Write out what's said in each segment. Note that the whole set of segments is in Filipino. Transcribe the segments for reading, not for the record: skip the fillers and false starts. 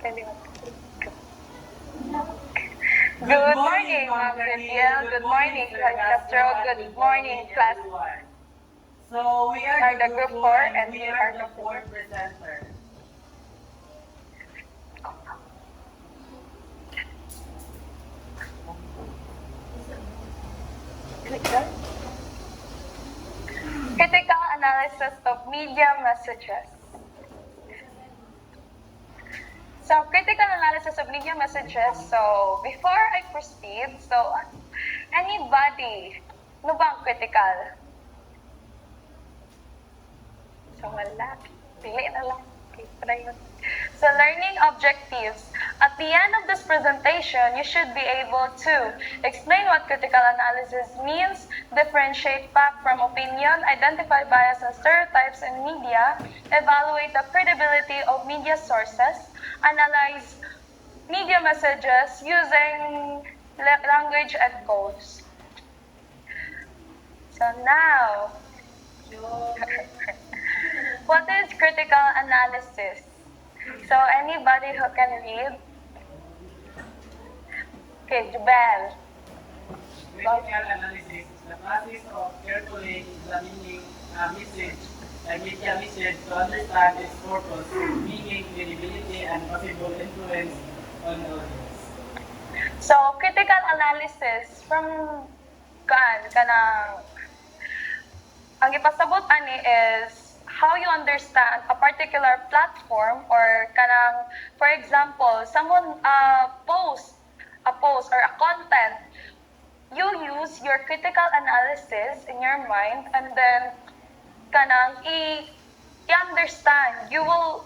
Good morning, Ma'am Gabriel. Good morning, Class Castro. Good morning, class. So we are the group 4 and we are the 4 presenter. Critical analysis of media messages. So, critical analysis of media messages. So, before I proceed, anybody, ano ba ang critical? So, wala. Pili na lang. Okay, try yun. So, learning objectives. At the end of this presentation, you should be able to explain what critical analysis means, differentiate fact from opinion, identify bias and stereotypes in media, evaluate the credibility of media sources, analyze media messages using language and codes. So now, what is critical analysis? So anybody who can read? Okay, Jubel. Critical analysis is the process of carefully examining a message, a media message, to understand its purpose, meaning, credibility, and possible influence on the audience. So critical analysis from kanang ang ipasabot ani is how you understand a particular platform or kanang, for example, someone post a post or a content, you use your critical analysis in your mind and then kanang i-understand, you will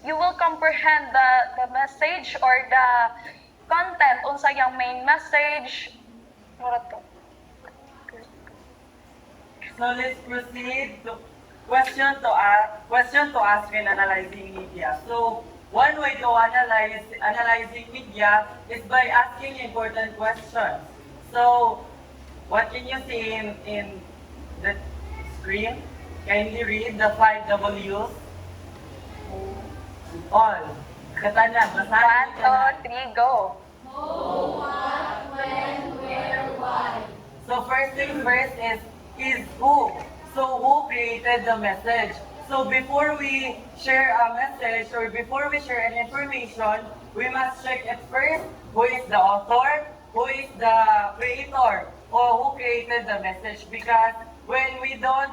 you will comprehend the message or the content unsa yung main message. What to? So let's proceed to question to ask when analyzing media. So one way to analyzing media is by asking important questions. So what can you see in the screen? Kindly read the 5 W's. All. Katanan, basahin 1, 2, 3, go. So first thing first is who. So who created the message? So before we share a message or before we share an information, we must check at first who is the author, who is the creator, or who created the message. Because when we don't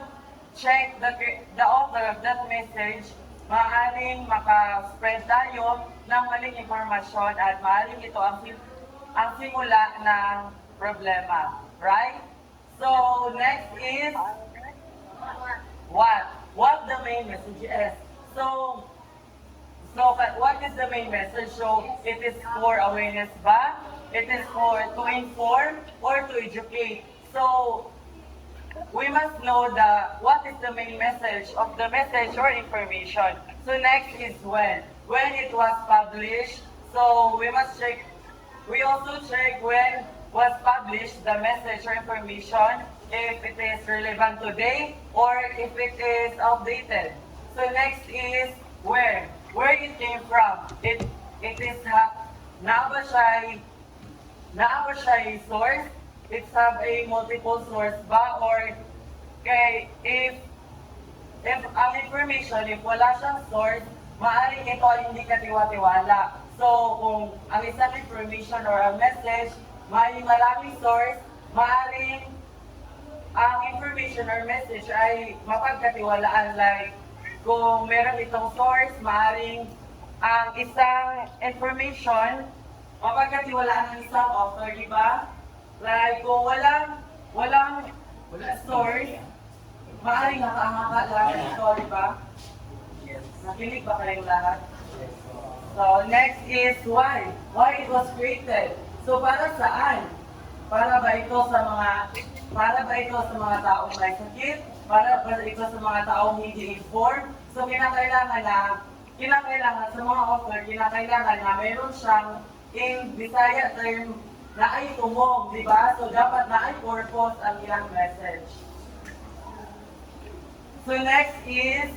check the author of that message, maaaring maka-spread tayo ng maling informasyon at maaaring ito ang simula ng problema. Right? So, next is what the main message is. So what is the main message? So, it is for awareness ba? It is for to inform or to educate. So, we must know what is the main message of the message or information. So, next is when. When it was published. So, we also check when was published the message or information, if it is relevant today or if it is outdated. So next is where it came from. It is naa ba siya source? It's have a multiple source ba or kay if ang information, if wala siyang source, maaaring ito ay hindi katiwa-tiwala. So kung ang isang information or a message may maraming source, maaaring ang information or message ay mapagkatiwalaan. Like, kung meron itong source, maaaring ang isang information mapagkatiwalaan ng isang author, di ba? Like, kung walang source, maaaring nakahanga lang ito, di ba? Yes. Nakinig ba kayong lahat? Yes. So, next is why. Why it was created. So para saan? Para ba ito sa mga taong may sakit? Para ba ito sa mga taong hindi informed? So kinakailangan sa mga author, kinakailangan na mayroon siyang in Bisaya term na ay tumong, di ba? So dapat na ay purpose ang ilang message. So next is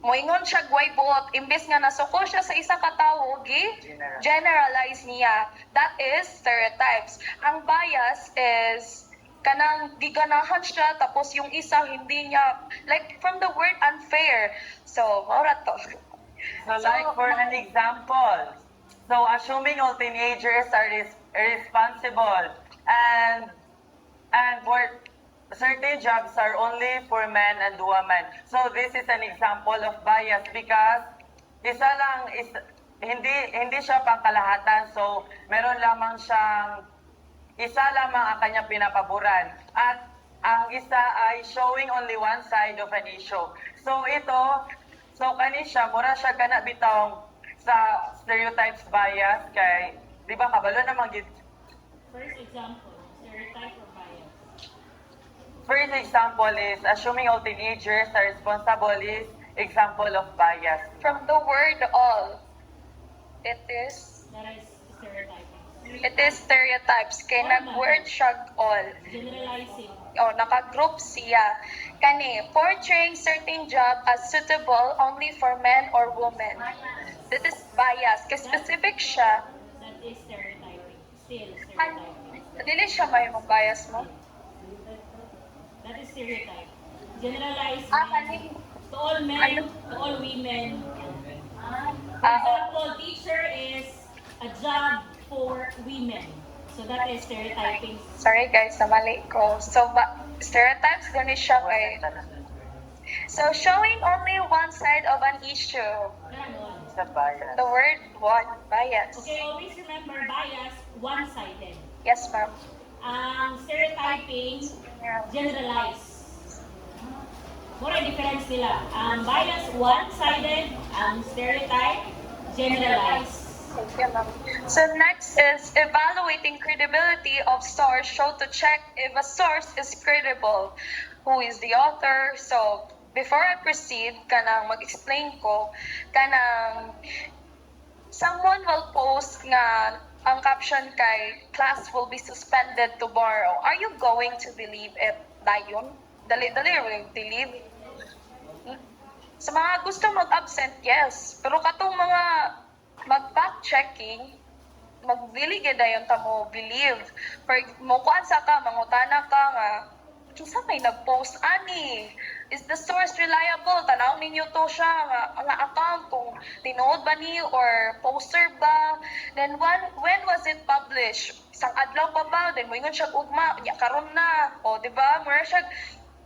moingon siya way buot, imbes nga nasuko siya sa isa ka tawo, generalize niya. That is stereotypes. Ang bias is kanang giganahan siya, tapos yung isa hindi niya, like from the word unfair. So, maura to. So like for an example, so assuming all teenagers are responsible and for certain jobs are only for men and women. So this is an example of bias because hindi siya pangkalahatan. So meron lamang siyang isa lamang ang kanya pinapaboran. At ang isa ay showing only one side of an issue. So kani siya, mura siya kana bitawng sa stereotypes bias kay, di ba, kabalo naman gid. First example, stereotype or bias? First example is, assuming all teenagers are responsible is example of bias. From the word all, it is That is stereotyping. stereotypes. Kay nag-word siya all. Generalizing. O, naka-group siya. Kani, portraying certain job as suitable only for men or women. This is bias. Kasi specific siya. That is stereotyping. Still An- stereotyping. Dili siya may mga bias mo. That is stereotype. Generalizing Kani. to all men, to all women. For Ah, example, teacher is a job for women. So that is stereotyping. sorry guys, namali ko. So, stereotypes, gani siya kay... So, showing only one side of an issue. Ganon. Sa bias. The word one, bias. Okay, always remember bias, one-sided. Yes, ma'am. Ang stereotyping, generalize. Mura yung difference nila. Ang bias, one-sided. Ang stereotype, generalize. Thank you, ma'am. So next is evaluating credibility of source. Show to check if a source is credible. Who is the author? So before I proceed, kanang mag-explain ko, kanang someone will post nga ang caption kay class will be suspended tomorrow. Are you going to believe it? Dayon? Dali-dali, believe. Sa mga gusto mag-absent, yes. Pero katong mga mag-fact checking, magdili gid dayon ta mo believe. For mo kuan sa ka mangutana ka nga kinsa may nag-post ani? Is the source reliable? Tanaw ninyo to siya nga account kung tinuod ba ni or poster ba? Then when was it published? Isang adlaw pa ba? Then moingon siya ugma, nya karon na. O di ba? Mura siya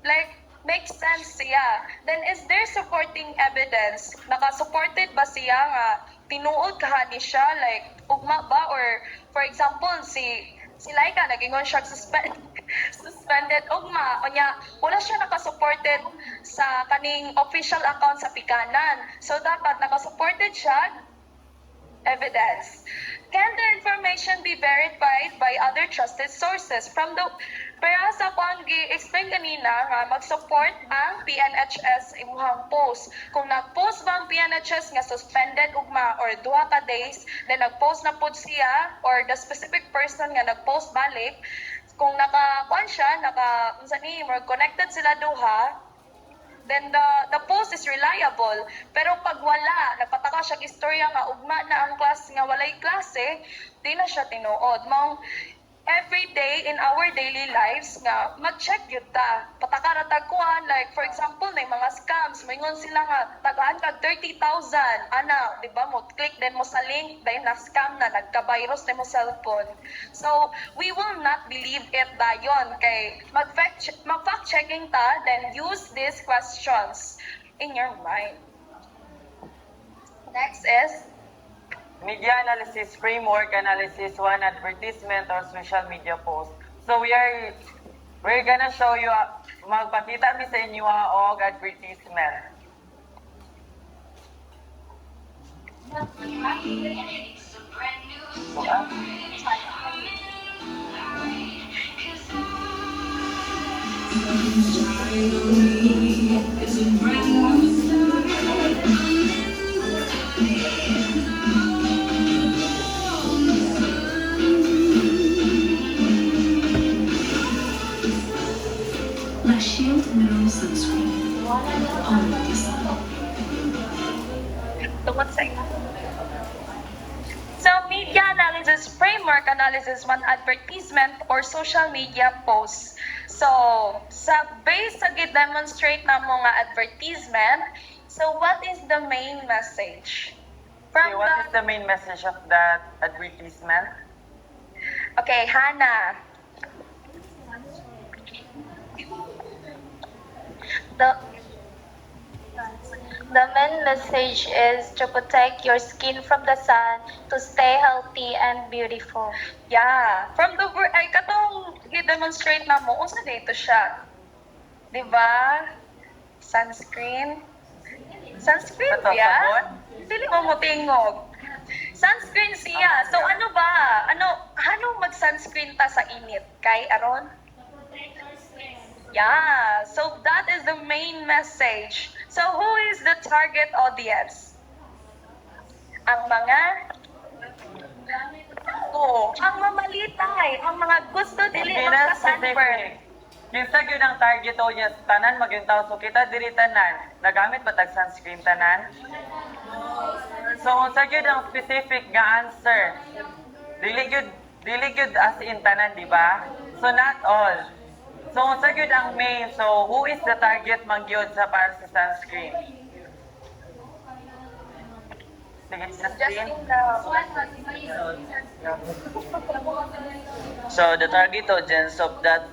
like makes sense siya. Then is there supporting evidence? Naka-supported ba siya nga tinuod ka ni siya like ugma ba, or for example si Laika nagingon siya suspended ugma o nya wala siya naka-supported sa kaning official account sa pikanan, so dapat naka-supported siya evidence. Can the information be verified by other trusted sources? From the pero sa kung gi-explain kanina nga mag-support ang PNHS imuhang post. Kung nag-post ba ang PNHS nga suspended ugma or 2 ka days, then nag-post na pod siya or the specific person nga nag-post balik, kung naka-kuan siya, unsa ni, more connected sila duha, then the post is reliable. Pero pag wala, nagpataka siya istorya nga ugma na ang class nga walay klase, di na siya tinuod. Mao every day in our daily lives nga mag-check yun ta. Patakaratag kuan, like for example, na mga scams, maingon sila nga tagaan kag 30,000. Ana, di ba mo click din mo sa link, dahil na scam na nagka-virus na mo cellphone. So, we will not believe it dayon kay mag-fact checking ta, then use these questions in your mind. Next is Media analysis framework analysis one advertisement or social media post. So we're gonna show you magpakita mi sa inyo og advertisement. La Shield Mineral Sunscreen. All of design. analysis one advertisement or social media post. So, sa base sa demonstrate na mga advertisement, so what is the main message? Okay, what is the main message of that advertisement? Okay, Hannah. The main message is to protect your skin from the sun, to stay healthy and beautiful. Yeah. From the word, ay katong i-demonstrate na mo, unsa dito siya? Di ba? Sunscreen. Sunscreen Ito, siya? sabon? Dili mo tingog. Sunscreen siya. So ano ba? Ano mag-sunscreen ta sa init? Kay Aron? Yeah. So that is the main message. So who is the target audience? Ang mga ang mamalitay, ang mga gusto dili Hindi na magka-sunburn. specific. Kinsa gyud ang target audience tanan magyuntaw so kita diri tanan. Nagamit ba tag sunscreen tanan? So unsa gyud ang specific nga answer? Dili gyud as in tanan, di ba? So not all. So unsa gyud ang main? So who is the target man gyud sa para sa sunscreen? Sige, Justin. So the target audience of that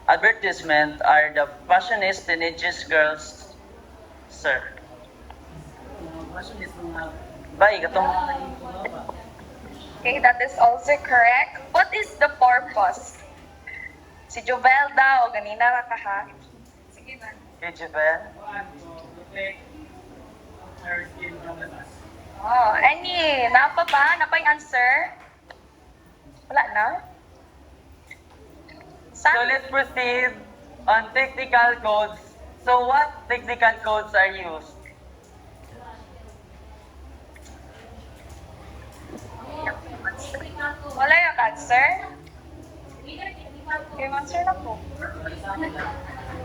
advertisement are the fashionist teenage girls, sir. Bay, katong Okay, that is also correct. What is the purpose? Si Jovel daw, ganina ra ka ha. Sige na. Okay, Jubel. Oh, any, napa ba? Napay answer? Wala na? So let's proceed on technical codes. So what technical codes are used? Wala yung answer? Yung answer na po.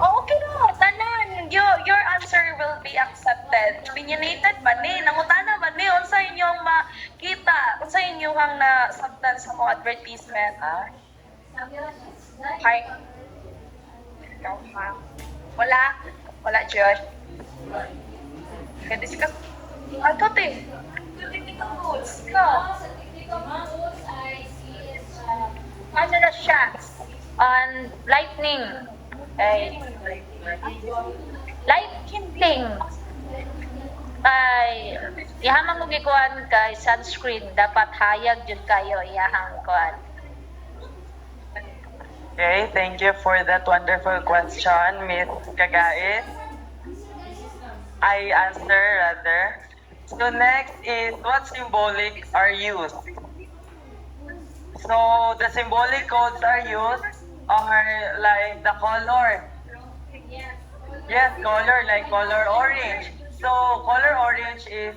Oh, okay na. Tanan. Your answer will be accepted. Opinionated man ni. Nangutana man ni. Unsa inyong makita. Unsa inyong nasabtan sa mga advertisement. Ah? Hi. Ikaw ha. Wala. Wala, Josh. Kaya Ato te. Technical codes. Ikaw. Ano na siya? On lightning, ay light kindling, ay ihamang mo gikuan kay sunscreen dapat hayag jud kayo iyahang kuan. Okay, thank you for that wonderful question, Miss Kagais. I answer rather. So next is what symbolic are used? So the symbolic codes are used are like the color. Yes, color like color orange. So color orange is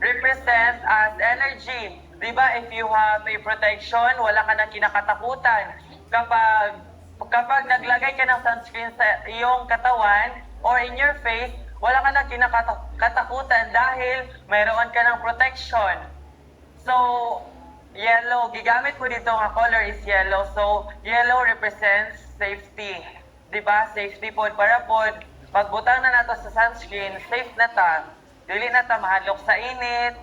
represent as energy. Diba if you have a protection, wala ka na kinakatakutan. Kapag naglagay ka ng sunscreen sa iyong katawan or in your face, wala ka na kinakatakutan dahil mayroon ka ng protection. So, yellow, gigamit ko dito nga color is yellow. So, yellow represents safety. Diba? Safety pod para pod. Pagbutang na nato sa sunscreen, safe na ta. Dili na ta mahadlok sa init.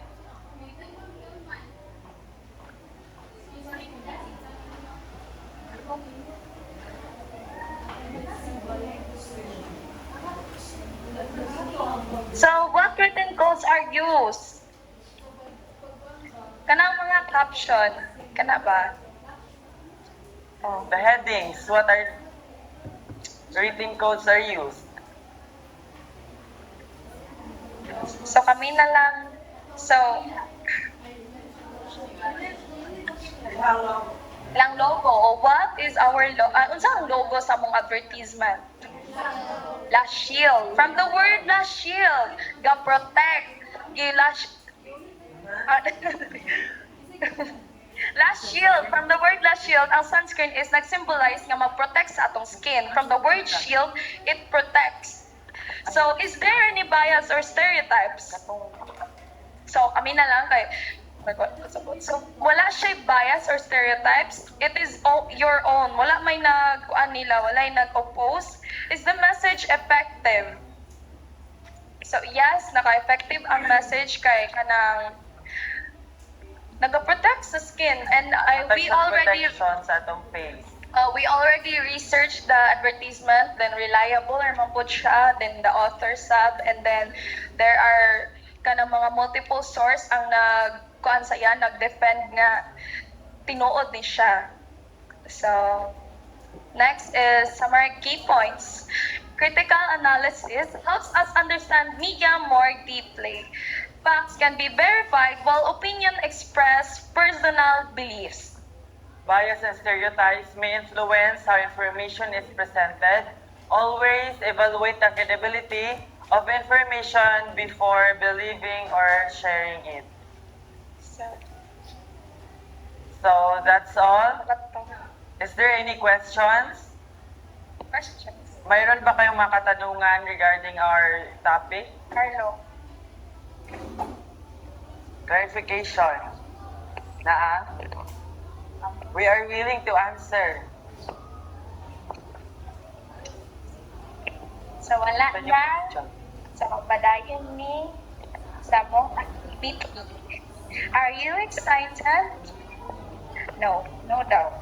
So, what written codes are used? Kanang mga caption. Kana ba? Oh, the headings, what are written codes are used? So, kami na lang. So, lang logo. O what is our logo? Unsa ang logo sa mong advertisement? La shield. From the word la shield, ga protect, last shield. From the word last shield, ang sunscreen is nag-symbolize nga mag-protect sa atong skin. From the word shield, it protects. So, is there any bias or stereotypes? So, kami na lang kay So, wala siya bias or stereotypes. It is your own. Wala may nag-kuan nila, wala yung nag-oppose. Is the message effective? So, yes, naka-effective ang message kay kanang nag-protect sa skin. And we already sa atong face. we already researched the advertisement, then reliable or man pud siya, then the author sub, and then there are kanang mga multiple source ang kuan sa iya, nag-defend nga tinuod ni siya. So, next is summary key points. Critical analysis helps us understand media more deeply. Facts can be verified while opinion express personal beliefs. Bias and stereotypes may influence how information is presented. Always evaluate the credibility of information before believing or sharing it. So that's all. Is there any questions? Questions? Mayroon ba kayong mga katanungan regarding our topic? Carlo? Clarification. Naa? We are willing to answer. So, wala na sa pagpadayon ni sa mong activity. Are you excited? No, no doubt.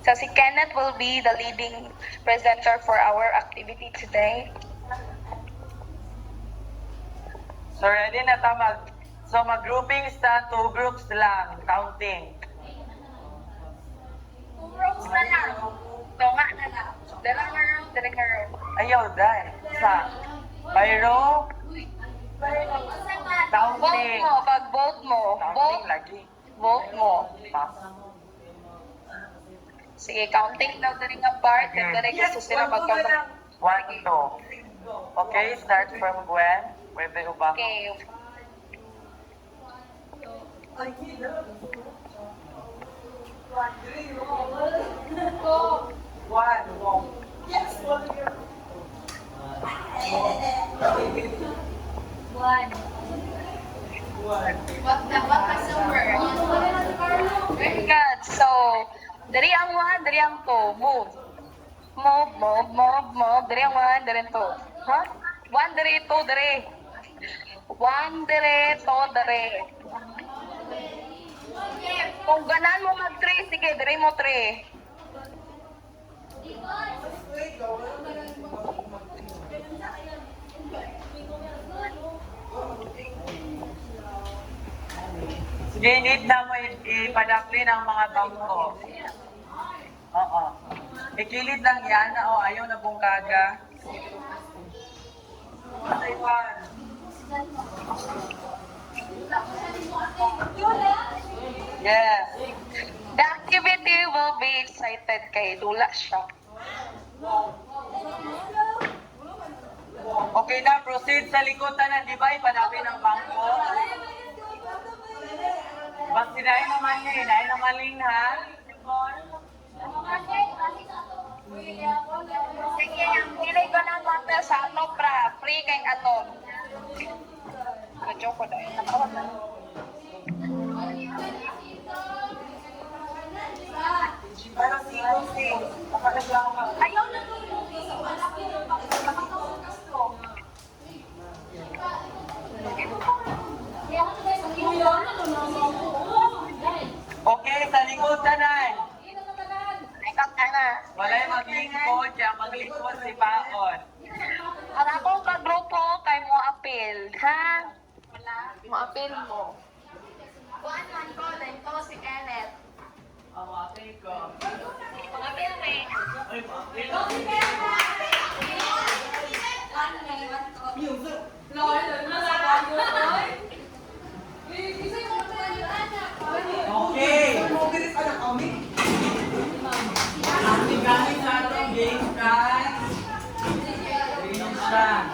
So, si Kenneth will be the leading presenter for our activity today. So ready na ta mag-grouping sa 2 groups lang, counting. Rose na lang. Tunga na lang. Dalang nga room, dalang nga room. Ayaw, dahil. Sa Bayro, Vote counting. mo, pag-vote mo. Counting Vote, lagi. vote mo. Pass. Sige, counting daw daling nga part, and then gusto sila magkabang. 1, 2. Okay, start from Gwen. Pwede ba? Okay. Very good. So, dari ang 1, dari ang 2. Move. Move, move, move, move. Dari ang 1, dari ang 2. Ha? 1, dari, 2, dari. 1, dari, 2, dari. Kung ganan mo mag-3, sige, dari mo 3. Sige, need na mo ipadakli ng mga bangko. Oo. Ikilid lang yan. O, ayaw na bungkaga. Taiwan. Yes. The activity will be excited kay Dula siya. Okay na, proceed sa likotan na, di ba? Ipadakli ng bangko. Bas, sinayin naman niya, hinayin naman ling, ha? Sige, pilay ko ng papel sa ano, pra. Free kay ato. Joke ko na. Nakawag na. Pero sing. Kapag-lang ka. Ayaw na to. Okay, sa likotan na. Ikaw ka na. Wala yung maglingkod, siya maglingkod si Baon. Ang akong kagrupo kay mo apil. Ha? Mo apil mo. Kuan man ko, then to si Kenneth. Ang ating ko. Mo apil me. Okay. Ang gamit sa atong game, guys. Green siya.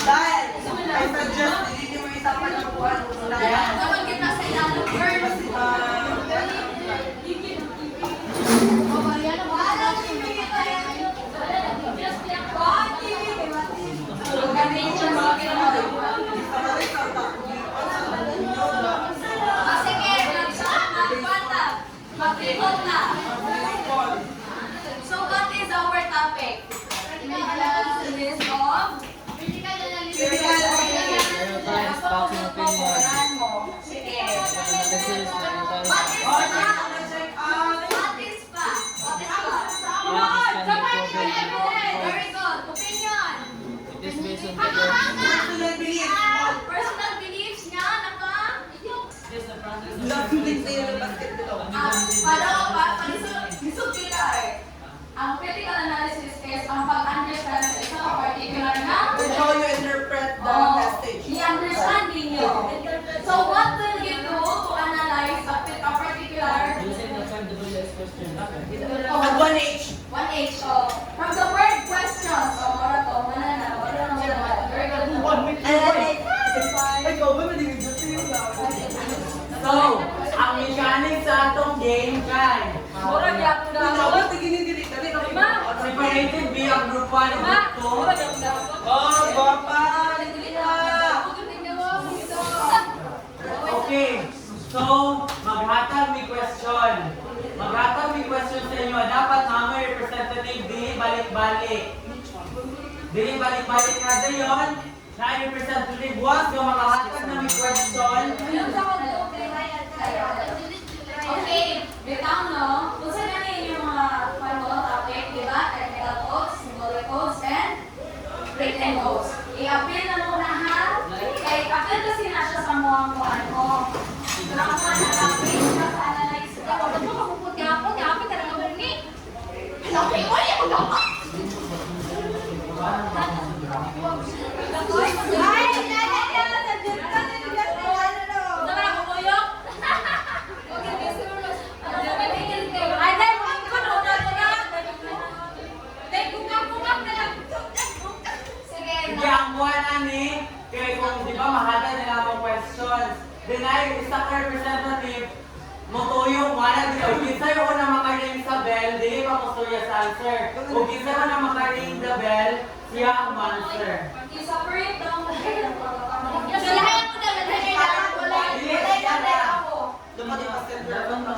Dahil, I suggest, hindi mo isa pa na buwan. Yes. Very good. Opinion. It is based on Personal beliefs. Personal beliefs niya, naka? Lisod kita eh. Ang critical analysis is ang pag-understand sa isang particular na How you interpret the Oh, message. i-understanding nyo. So what will you do to analyze a particular using the five WS question. At 1H. 1H? Oh. From the word questions. So, mora to, manana, mora na siya. Very good. So, ang mechanics sa atong game kay Mura niya ako na. separated via group 1 and group 2. Oh, bapa! Okay. So, maghatag may question. Maghatag may question sa inyo. Dapat mga representative dili balik-balik. Dili balik-balik kada yon. Na representative once nga makahatag na may question. Okay, bitaw no? Kung saan na yung mga topic, di ba? Technical codes, symbolic codes, and written codes. I-appeal na muna ha. Kaya appeal kasi na siya sa mga kuhan mo. Nakapag-appeal siya sa analyze. Ano mo kapuputi ako? Di-appeal ka na naman ni. Laki ko yung laki! Sige, ang buwan ani, kaya kung di ba mahatag nila ang questions, deny isa ka representative, motuyong wala din. Kung kinsa yung una makaring sa bell, dili pa motuya sa answer. Kung kinsa yung una makaring the bell, siya ang answer. I-separate daw mo. So, lahat mo na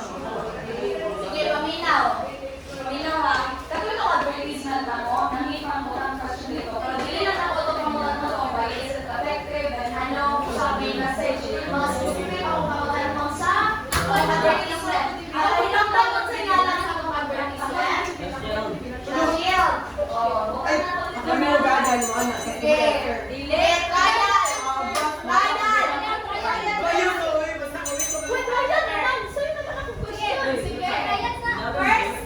sige, paminaw. Paminaw ha. Kasi ito advertisement na mo, nangita mo ang question dito. Pero dili na ako ito pamulan mo ito. Why is it effective? And ano, sabi message. Mga specific ako pamulan mo sa advertisement. Ano pinagdagot sa ngalan sa mga advertisement? Shield. Ay, kamera gagan mo, anak. Sige. Delete. Trial. Trial. Wait, trial naman. Sa'yo naman ako question. Sige, trial na. First,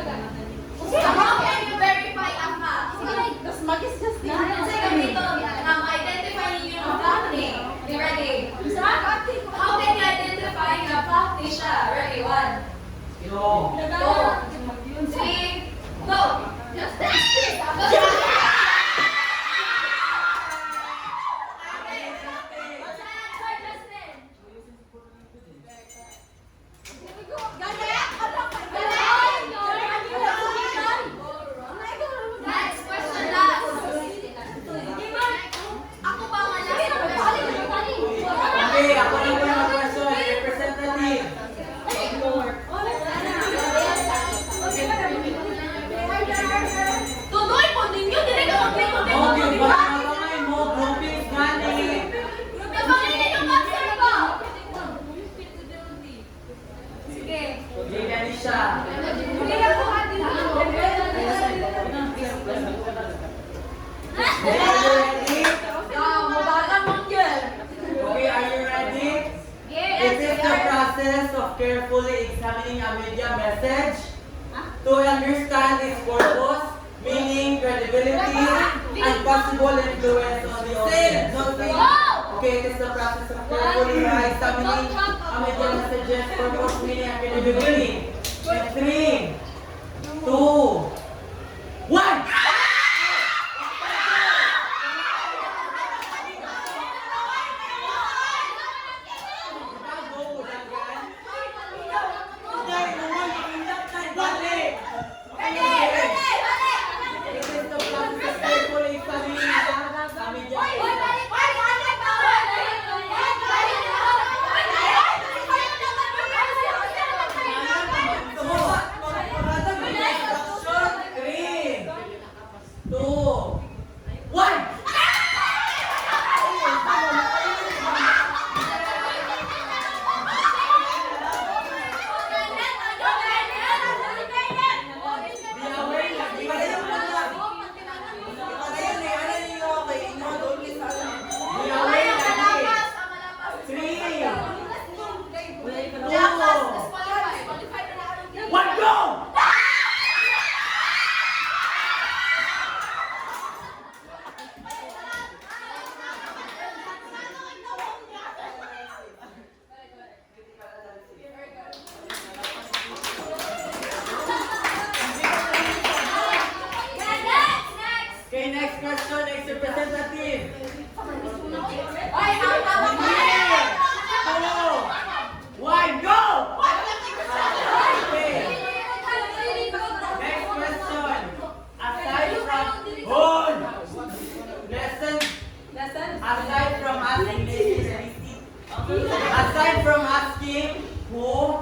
How can you verify a fact? Kasi ganito, identify ninyo yung fact eh. Ready? How can you identify a fact eh siya? Ready? 1, 2, 3, go! Just Next question last. Ako pa nga last. Okay, ako na po yung question. Representative. Tuloy po ninyo, dili ka mag-click. Okay, baka mo, groupings gani. Kabangin ninyo mag-answer ko. Sige. Okay, gani siya. Okay, are you ready? Okay, are you ready? It is the process of carefully examining a media message to understand its purpose, meaning, credibility, and possible influence on the audience. Okay, it is the process of carefully examining a media message's purpose, meaning, and credibility. In 3, 2, 1! Okay, next question, next representative. One, go! Okay, next question. Aside from hold, aside from asking who,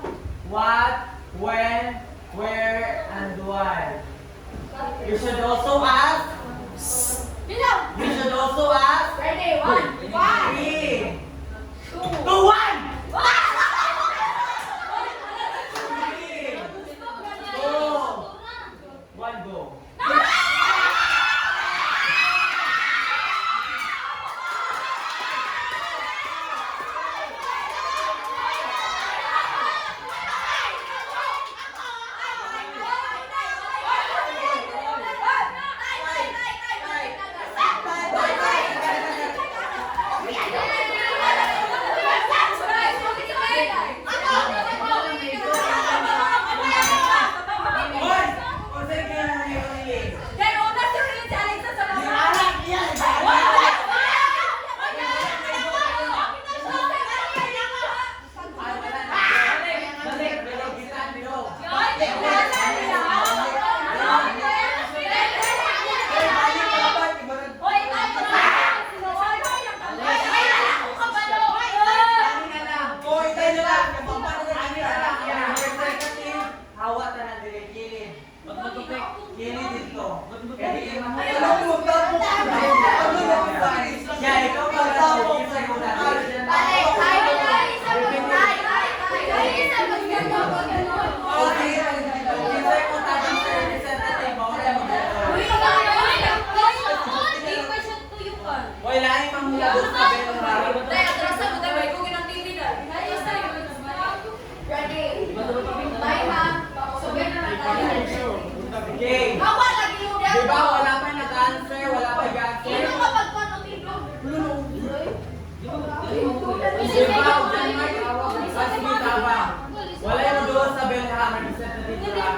what, when, where, and why, you should also ask. You should also ask. Ready? 1, 3, 2, 1! 1, go. Ready? Bye, ma'am. So, ganun na tayo. Okay. Awa lagi mo Di ba wala pa nag-answer? Wala pa nag-answer? Ino ka pagpanotilog? Di ba? Diyan may awak ng kasbita ba? Wala yung doon sa Belha, representative nila.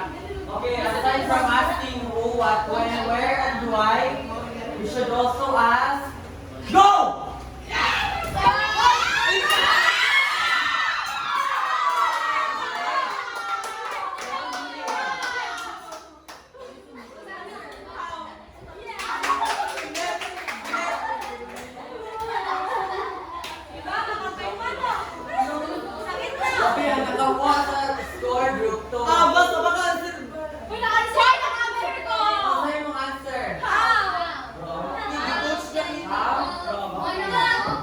Okay, aside from asking who, what, when, where, and why, you should also ask